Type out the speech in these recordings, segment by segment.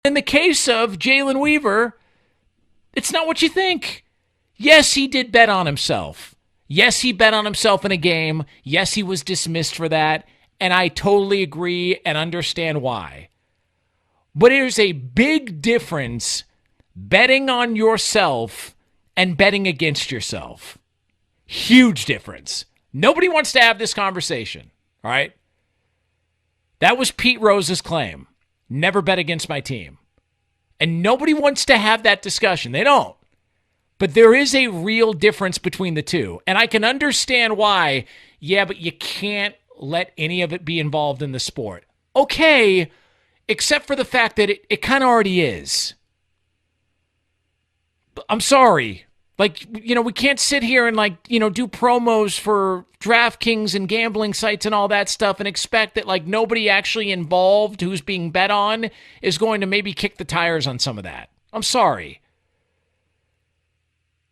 In the case of Jalen Weaver, it's not what you think. Yes, he did bet on himself. Yes, he bet on himself in a game. Yes, he was dismissed for that. And I totally agree and understand why. But there's a big difference betting on yourself and betting against yourself. Huge difference. Nobody wants to have this conversation, all right? That was Pete Rose's claim. Never bet against my team. And nobody wants to have that discussion. They don't. But there is a real difference between the two. And I can understand why, yeah, but you can't let any of it be involved in the sport. Okay, except for the fact that it kind of already is. I'm sorry. Like, we can't sit here and do promos for DraftKings and gambling sites and all that stuff and expect that nobody actually involved who's being bet on is going to maybe kick the tires on some of that. I'm sorry.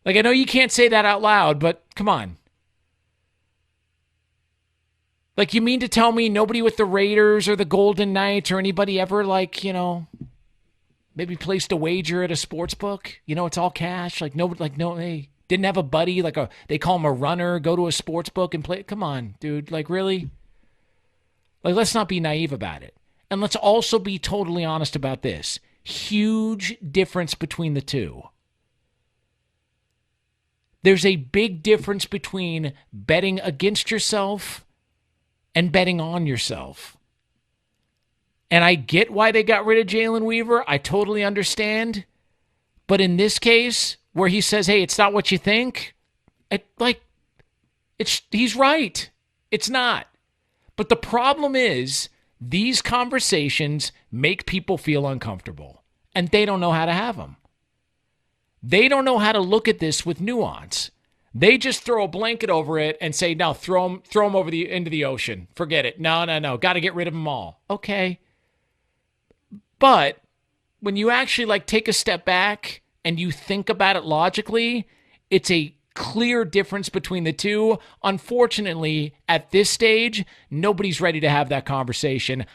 I know you can't say that out loud, but come on. You mean to tell me nobody with the Raiders or the Golden Knights or anybody ever maybe placed a wager at a sports book? It's all cash. Nobody, they didn't have a buddy, they call him a runner, go to a sports book and play. Come on, dude. Really? Let's not be naive about it. And let's also be totally honest about this. Huge difference between the two. There's a big difference between betting against yourself and betting on yourself. And I get why they got rid of Jalen Weaver. I totally understand. But in this case, where he says, hey, it's not what you think, he's right. It's not. But the problem is, these conversations make people feel uncomfortable. And they don't know how to have them. They don't know how to look at this with nuance. They just throw a blanket over it and say, no, throw them over into the ocean. Forget it. No. Got to get rid of them all. Okay. But when you actually take a step back and you think about it logically, it's a clear difference between the two. Unfortunately, at this stage, nobody's ready to have that conversation.